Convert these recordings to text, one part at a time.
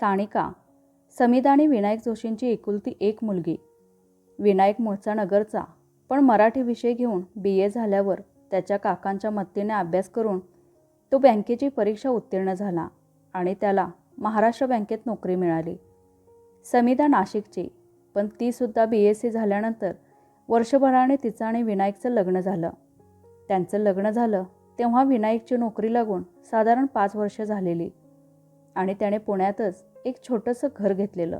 सानिका, समिधा आणि विनायक जोशींची एकुलती एक मुलगी. विनायक मूळचा नगरचा, पण मराठी विषय घेऊन BA झाल्यावर त्याच्या काकांच्या मदतीने अभ्यास करून तो बँकेची परीक्षा उत्तीर्ण झाला आणि त्याला महाराष्ट्र बँकेत नोकरी मिळाली. समिधा नाशिकची, पण तीसुद्धा BSc झाल्यानंतर वर्षभराने तिचं आणि विनायकचं लग्न झालं. त्यांचं लग्न झालं तेव्हा विनायकची नोकरी लागून साधारण 5 वर्ष झालेली आणि त्याने पुण्यातच एक छोटंसं घर घेतलेलं.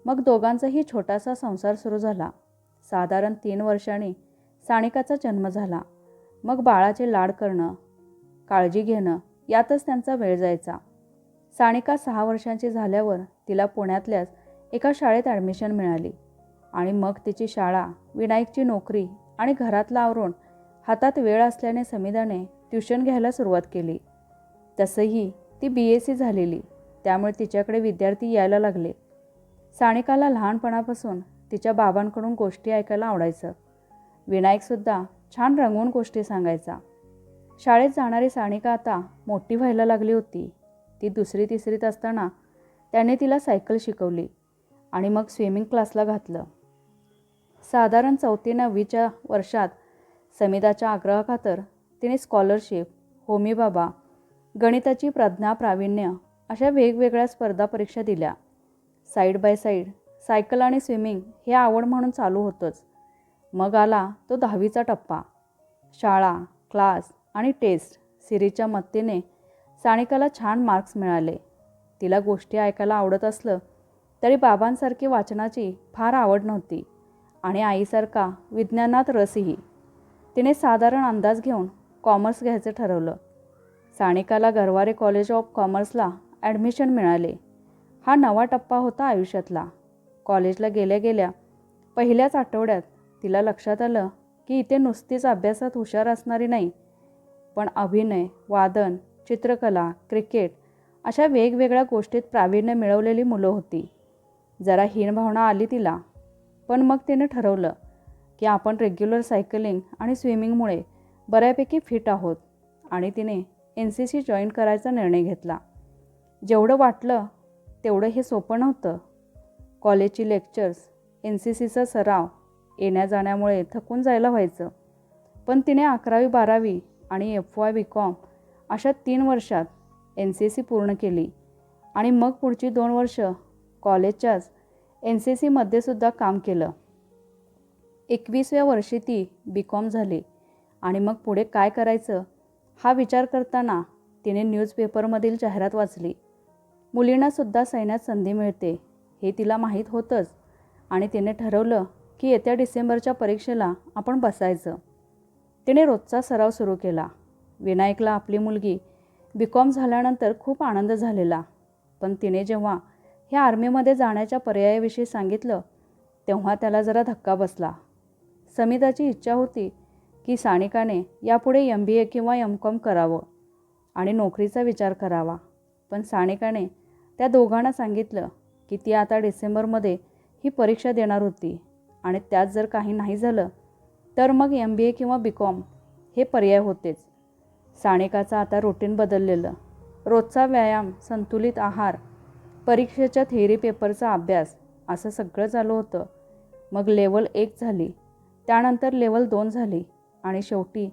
मग दोघांचाही छोटासा संसार सुरू झाला. साधारण 3 वर्षांनी सानिकाचा जन्म झाला. मग बाळाचे लाड करणं, काळजी घेणं यातच त्यांचा वेळ जायचा. सानिका 6 वर्षांची झाल्यावर तिला पुण्यातल्याच एका शाळेत ॲडमिशन मिळाली आणि मग तिची शाळा, विनायकची नोकरी आणि घरातलं आवरून हातात वेळ असल्याने समिधाने ट्युशन घ्यायला सुरुवात केली. तसंही ती BSc झालेली, त्यामुळे तिच्याकडे विद्यार्थी यायला लागले. सानिकाला लहानपणापासून तिच्या बाबांकडून गोष्टी ऐकायला आवडायचं. विनायकसुद्धा छान रंगवून गोष्टी सांगायचा. शाळेत जाणारी सानिका आता मोठी व्हायला लागली होती. ती 2री-3रीत असताना त्याने तिला सायकल शिकवली आणि मग स्विमिंग क्लासला घातलं. साधारण 4थी-9वीच्या वर्षात समिधाच्या आग्रहाखातर तिने स्कॉलरशिप, होमी बाबा, गणिताची प्रज्ञा प्रावीण्य अशा वेगवेगळ्या स्पर्धा परीक्षा दिल्या. साईड बाय साईड सायकल आणि स्विमिंग हे आवड म्हणून चालू होतंच. मग आला तो 10वीचा टप्पा. शाळा, क्लास आणि टेस्ट सिरीजच्या मदतीने सानिकाला छान मार्क्स मिळाले. तिला गोष्टी ऐकायला आवडत असलं तरी बाबांसारखी वाचनाची फार आवड नव्हती आणि आईसारखा विज्ञानात रसही. तिने साधारण अंदाज घेऊन कॉमर्स घ्यायचं ठरवलं. सानिकाला गरवारे कॉलेज ऑफ कॉमर्सला ॲडमिशन मिळाले. हा नवा टप्पा होता आयुष्यातला. कॉलेजला गेल्या गेल्या पहिल्याच आठवड्यात तिला लक्षात आलं की इथे नुसतीच अभ्यासात हुशार असणारी नाही, पण अभिनय, वादन, चित्रकला, क्रिकेट अशा वेगवेगळ्या गोष्टीत प्रावीण्य मिळवलेली मुलं होती. जरा हीन भावना आली तिला, पण मग तिने ठरवलं की आपण रेग्युलर सायकलिंग आणि स्विमिंगमुळे बऱ्यापैकी फिट आहोत आणि तिने NCC जॉईन करायचा निर्णय घेतला. जेवढं वाटलं तेवढं हे सोपं नव्हतं. कॉलेजची लेक्चर्स, NCCचा सराव, येण्या जाण्यामुळे थकून जायला व्हायचं. पण तिने 11वी 12वी आणि FY BCom अशा 3 वर्षात NCC पूर्ण केली आणि मग पुढची 2 वर्ष कॉलेजच्याच NCCमध्ये सुद्धा काम केलं. 21व्या वर्षी ती BCom झाली आणि मग पुढे काय करायचं हा विचार करताना तिने न्यूजपेपरमधील जाहिरात वाचली. मुलींनासुद्धा सैन्यात संधी मिळते हे तिला माहीत होतंच आणि तिने ठरवलं की येत्या डिसेंबरच्या परीक्षेला आपण बसायचं. तिने रोजचा सराव सुरू केला. विनायकला आपली मुलगी BCom झाल्यानंतर खूप आनंद झालेला, पण तिने जेव्हा ह्या आर्मीमध्ये जाण्याच्या पर्यायाविषयी सांगितलं तेव्हा त्याला जरा धक्का बसला. समिधाची इच्छा होती की सानिकाने यापुढे MBA किंवा MCom करावं आणि नोकरीचा विचार करावा, पण सानिकाने त्या दोघांना सांगितलं की ती आता डिसेंबरमध्ये ही परीक्षा देणार होती आणि त्यात जर काही नाही झालं तर मग MBA किंवा BCom हे पर्याय होतेच. सानिकाचं आता रुटीन बदललेलं. रोजचा व्यायाम, संतुलित आहार, परीक्षेच्या थेअरी पेपरचा अभ्यास असं सगळं चालू होतं. मग लेवल 1 झाली, त्यानंतर लेवल 2 झाली आणि शेवटी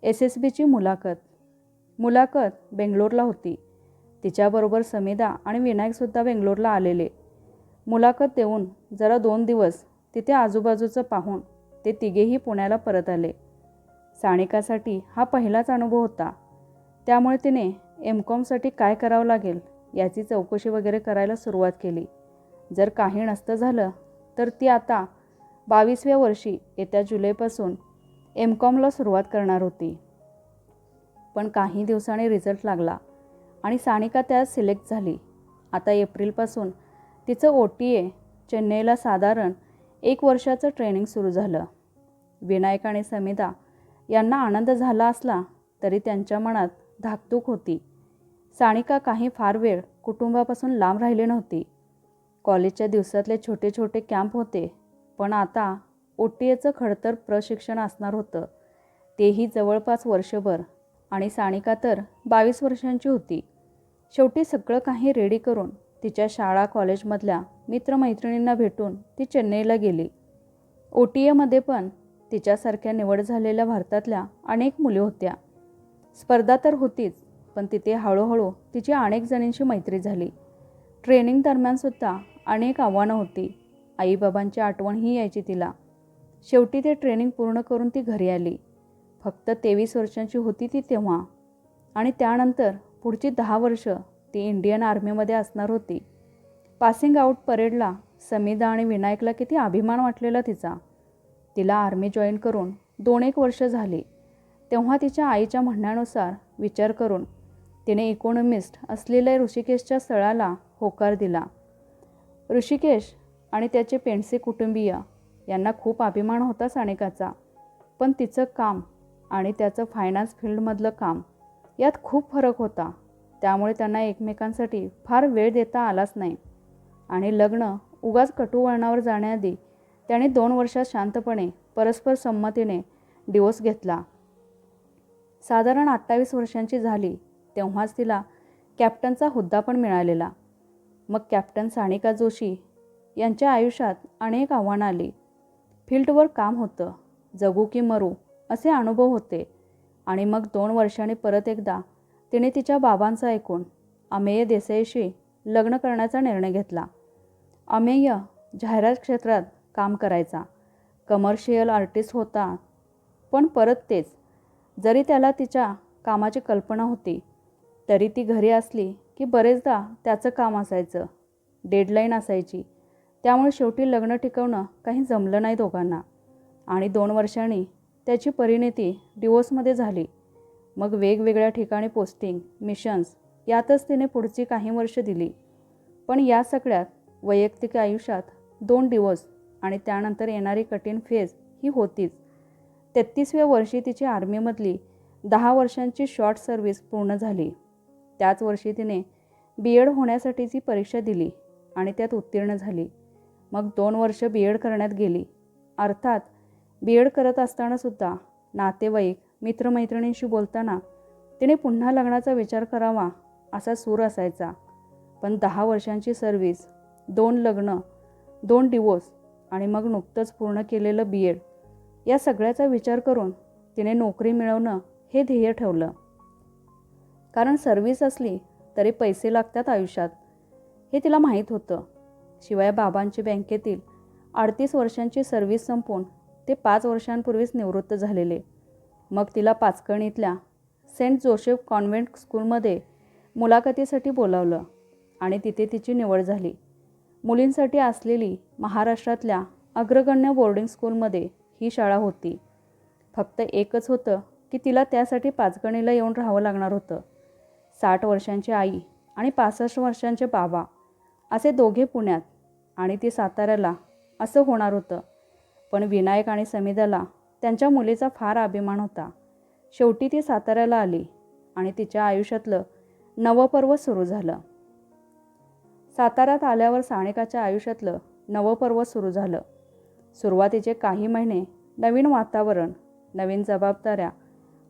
SSBची मुलाखत बेंगलोरला होती. तिच्याबरोबर समिधा आणि विनायकसुद्धा बेंगलोरला आलेले. मुलाखत देऊन जरा 2 दिवस तिथे आजूबाजूचं पाहून ते तिघेही पुण्याला परत आले. सानिकासाठी हा पहिलाच अनुभव होता, त्यामुळे तिने MComसाठी काय करावं लागेल याची चौकशी वगैरे करायला सुरुवात केली. जर काही नसतं झालं तर ती आता 22व्या वर्षी येत्या जुलैपासून MComला सुरुवात करणार होती. पण काही दिवसांनी रिझल्ट लागला आणि सानिका त्यात सिलेक्ट झाली. आता एप्रिलपासून तिचं OTA चेन्नईला साधारण 1 वर्षाचं ट्रेनिंग सुरू झालं. विनायक आणि समिधा यांना आनंद झाला असला तरी त्यांच्या मनात धाकधूक होती. सानिका काही फार वेळ कुटुंबापासून लांब राहिली नव्हती. कॉलेजच्या दिवसातले छोटे छोटे कॅम्प होते, पण आता OTAचं खडतर प्रशिक्षण असणार होतं, तेही जवळपास वर्षभर. आणि सानिका तर 22 वर्षांची होती. शेवटी सगळं काही रेडी करून तिच्या शाळा कॉलेजमधल्या मित्रमैत्रिणींना भेटून ती चेन्नईला गेली. OTA पण तिच्यासारख्या निवड झालेल्या भारतातल्या अनेक मुली होत्या. स्पर्धा तर होतीच, पण तिथे हळूहळू तिची अनेक जणींशी मैत्री झाली. ट्रेनिंग दरम्यानसुद्धा अनेक आव्हानं होती. आईबाबांची आठवणही यायची तिला. शेवटी ते ट्रेनिंग पूर्ण करून ती घरी आली. फक्त 23 वर्षांची होती ती तेव्हा. आणि त्यानंतर पुढची 10 वर्ष ती इंडियन आर्मीमध्ये असणार होती. पासिंग आऊट परेडला समिधा आणि विनायकला किती अभिमान वाटलेला तिचा. तिला आर्मी जॉईन करून 2-1 वर्ष झाली. तेव्हा तिच्या आईच्या म्हणण्यानुसार विचार करून तिने इकॉनॉमिस्ट असलेल्या ऋषिकेशच्या स्थळाला होकार दिला. ऋषिकेश आणि त्याचे पेंडसे कुटुंबीय यांना खूप अभिमान होता सानिकाचा. पण तिचं काम आणि त्याचं फायनान्स फील्डमधलं काम यात खूप फरक होता. त्यामुळे त्यांना एकमेकांसाठी फार वेळ देता आलाच नाही. आणि लग्न उगाच कटू वळणावर जाण्याआधी त्याने 2 वर्षात शांतपणे परस्पर संमतीने डिवोर्स घेतला. साधारण 28 वर्षांची झाली तेव्हाच तिला कॅप्टनचा हुद्दा पण मिळालेला. मग कॅप्टन सानिका जोशी यांच्या आयुष्यात अनेक आव्हानं आली. फील्डवर काम होतं, जगू की मरू असे अनुभव होते. आणि मग 2 वर्षांनी परत एकदा तिने तिच्या बाबांचं ऐकून अमेय देसाईशी लग्न करण्याचा निर्णय घेतला. अमेय जाहिरात क्षेत्रात काम करायचा, कमर्शियल आर्टिस्ट होता. पण परत तेच, जरी त्याला तिच्या कामाची कल्पना होती तरी ती घरी असली की बरेचदा त्याचं काम असायचं, डेडलाईन असायची. त्यामुळे शेवटी लग्न टिकवणं काही जमलं नाही दोघांना. आणि 2 वर्षांनी त्याची परिणती डिवोर्समध्ये झाली. मग वेगवेगळ्या ठिकाणी पोस्टिंग, मिशन्स यातच तिने पुढची काही वर्ष दिली. पण या सगळ्यात वैयक्तिक आयुष्यात 2 डिवोर्स आणि त्यानंतर येणारी कठीण फेज ही होतीच. 33व्या वर्षी तिची आर्मीमधली 10 वर्षांची शॉर्ट सर्व्हिस पूर्ण झाली. त्याच वर्षी तिने BEd होण्यासाठीची परीक्षा दिली आणि त्यात उत्तीर्ण झाली. मग 2 वर्ष BEd करण्यात गेली. अर्थात BEd करत असतानासुद्धा नातेवाईक, मित्रमैत्रिणींशी बोलताना तिने पुन्हा लग्नाचा विचार करावा असा सूर असायचा. पण 10 वर्षांची सर्व्हिस, 2 लग्न, 2 डिवोर्स आणि मग नुकतंच पूर्ण केलेलं BEd या सगळ्याचा विचार करून तिने नोकरी मिळवणं हे ध्येय ठेवलं. कारण सर्व्हिस असली तरी पैसे लागतात आयुष्यात हे तिला माहीत होतं. शिवाय बाबांची बँकेतील 38 वर्षांची सर्व्हिस संपून ते 5 वर्षांपूर्वीच निवृत्त झालेले. मग तिला पाचकणीतल्या सेंट जोसेफ कॉन्व्हेंट स्कूलमध्ये मुलाखतीसाठी बोलावलं आणि तिथे तिची निवड झाली. मुलींसाठी असलेली महाराष्ट्रातल्या अग्रगण्य बोर्डिंग स्कूलमध्ये ही शाळा होती. फक्त एकच होतं की तिला त्यासाठी पाचगणीला येऊन राहावं लागणार होतं. 60 वर्षांची आई आणि 65 वर्षांचे बाबा असे दोघे पुण्यात आणि ती साताऱ्याला असं होणार होतं. पण विनायक आणि समिधाला त्यांच्या मुलीचा फार अभिमान होता. शेवटी ती साताऱ्याला आली आणि तिच्या आयुष्यातलं नवपर्व सुरू झालं. साताऱ्यात आल्यावर सानिकाच्या आयुष्यातलं नवपर्व सुरू झालं. सुरुवातीचे काही महिने नवीन वातावरण, नवीन जबाबदाऱ्या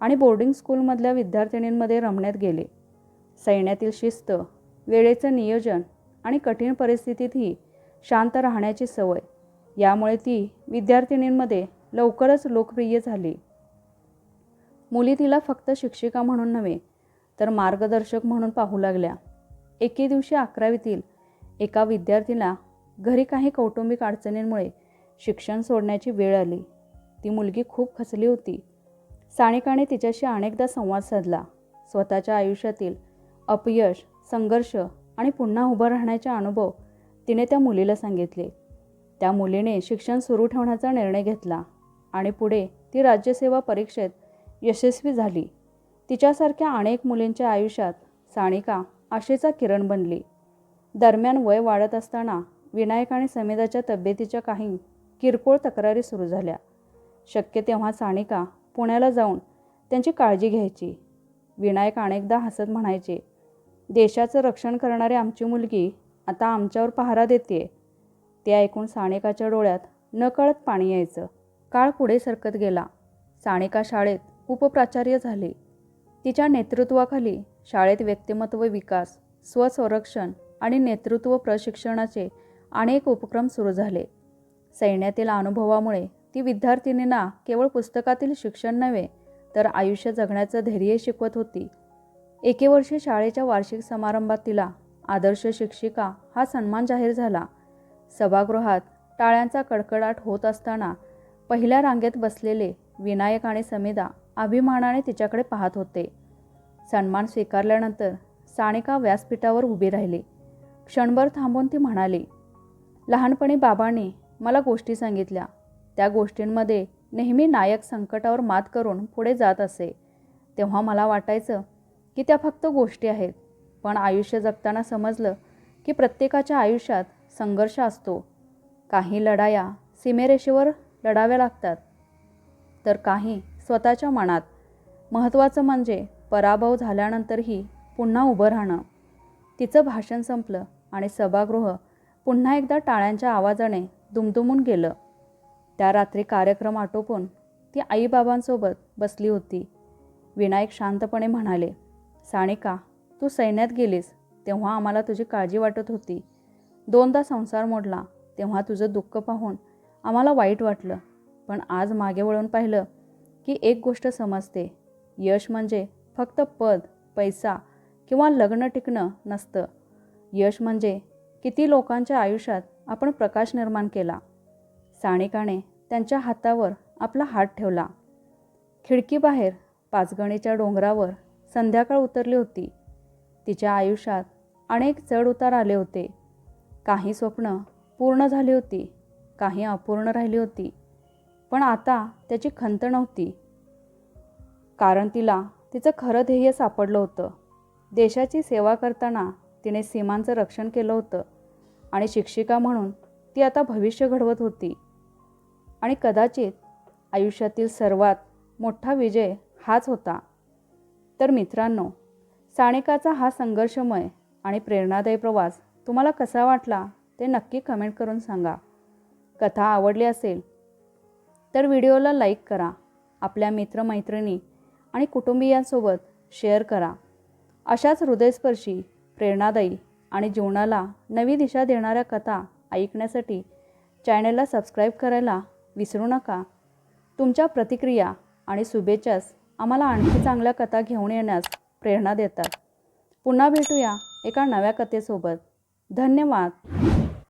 आणि बोर्डिंग स्कूलमधल्या विद्यार्थिनींमध्ये रमण्यात गेले. सैन्यातील शिस्त, वेळेचं नियोजन आणि कठीण परिस्थितीतही शांत राहण्याची सवय यामुळे ती विद्यार्थिनींमध्ये लवकरच लोकप्रिय झाली. मुली तिला फक्त शिक्षिका म्हणून नव्हे तर मार्गदर्शक म्हणून पाहू लागल्या. एके दिवशी 11वीतील एका विद्यार्थीला घरी काही कौटुंबिक अडचणींमुळे शिक्षण सोडण्याची वेळ आली. ती मुलगी खूप खचली होती. सानिकाने तिच्याशी अनेकदा संवाद साधला. स्वतःच्या आयुष्यातील अपयश, संघर्ष आणि पुन्हा उभं राहण्याचे अनुभव तिने त्या मुलीला सांगितले. त्या मुलीने शिक्षण सुरू ठेवण्याचा निर्णय घेतला आणि पुढे ती राज्यसेवा परीक्षेत यशस्वी झाली. तिच्यासारख्या अनेक मुलींच्या आयुष्यात सानिका आशेचा किरण बनली. दरम्यान वय वाढत असताना विनायक आणि समिधाच्या तब्येतीच्या काही किरकोळ तक्रारी सुरू झाल्या. शक्य तेव्हा सानिका पुण्याला जाऊन त्यांची काळजी घ्यायची. विनायक अनेकदा हसत म्हणायचे, देशाचं रक्षण करणारी आमची मुलगी आता आमच्यावर पहारा देते. ते ऐकून सानिकाच्या डोळ्यात नकळत पाणी यायचं. काळ पुढे सरकत गेला. सानिका शाळेत उपप्राचार्य झाली. तिच्या नेतृत्वाखाली शाळेत व्यक्तिमत्व विकास, स्वसंरक्षण आणि नेतृत्व प्रशिक्षणाचे अनेक उपक्रम सुरू झाले. सैन्यातील अनुभवामुळे ती विद्यार्थिनींना केवळ पुस्तकातील शिक्षण नव्हे तर आयुष्य जगण्याचं धैर्य शिकवत होती. एके वर्षी शाळेच्या वार्षिक समारंभात तिला आदर्श शिक्षिका हा सन्मान जाहीर झाला. सभागृहात टाळ्यांचा कडकडाट होत असताना पहिल्या रांगेत बसलेले विनायक आणि समिधा अभिमानाने तिच्याकडे पाहत होते. सन्मान स्वीकारल्यानंतर सानिका व्यासपीठावर उभी राहिली. क्षणभर थांबून ती म्हणाली, लहानपणी बाबांनी मला गोष्टी सांगितल्या. त्या गोष्टींमध्ये नेहमी नायक संकटावर मात करून पुढे जात असे. तेव्हा मला वाटायचं की त्या फक्त गोष्टी आहेत. पण आयुष्य जगताना समजलं की प्रत्येकाच्या आयुष्यात संघर्ष असतो. काही लढाया सीमेरेषेवर लढाव्या लागतात, तर काही स्वतःच्या मनात. महत्त्वाचं म्हणजे पराभव झाल्यानंतरही पुन्हा उभं राहणं. तिचं भाषण संपलं आणि सभागृह पुन्हा एकदा टाळ्यांच्या आवाजाने दुमदुमून गेलं. त्या रात्री कार्यक्रम आटोपून ती आईबाबांसोबत बसली होती. विनायक शांतपणे म्हणाले, सानिका, तू सैन्यात गेलीस तेव्हा आम्हाला तुझी काळजी वाटत होती. 2दा संसार मोडला तेव्हा तुझं दुःख पाहून आम्हाला वाईट वाटलं. पण आज मागे वळून पाहिलं की एक गोष्ट समजते, यश म्हणजे फक्त पद, पैसा किंवा लग्न टिकणं नसतं. यश म्हणजे किती लोकांच्या आयुष्यात आपण प्रकाश निर्माण केला. सानिकाने त्यांच्या हातावर आपला हात ठेवला. खिडकीबाहेर पाचगणीच्या डोंगरावर संध्याकाळ उतरली होती. तिच्या आयुष्यात अनेक चढउतार आले होते. काही स्वप्न पूर्ण झाली होती, काही अपूर्ण राहिली होती. पण आता त्याची खंत नव्हती, कारण तिला तिचं खरं ध्येय सापडलं होतं. देशाची सेवा करताना तिने सीमांचं रक्षण केलं होतं आणि शिक्षिका म्हणून ती आता भविष्य घडवत होती. आणि कदाचित आयुष्यातील सर्वात मोठा विजय हाच होता. तर मित्रांनो, सानिकाचा हा संघर्षमय आणि प्रेरणादायी प्रवास तुम्हाला कसा वाटला ते नक्की कमेंट करून सांगा. कथा आवडली असेल तर व्हिडिओला लाईक करा, आपल्या मित्रमैत्रिणी आणि कुटुंबियांसोबत शेअर करा. अशाच हृदयस्पर्शी, प्रेरणादायी आणि जीवनाला नवी दिशा देणाऱ्या कथा ऐकण्यासाठी चॅनलला सबस्क्राईब करायला विसरू नका. तुमच्या प्रतिक्रिया आणि शुभेच्छाच आम्हाला आणखी चांगल्या कथा घेऊन येण्यास प्रेरणा देतात. पुन्हा भेटूया एका नव्या कथेसोबत. धन्यवाद.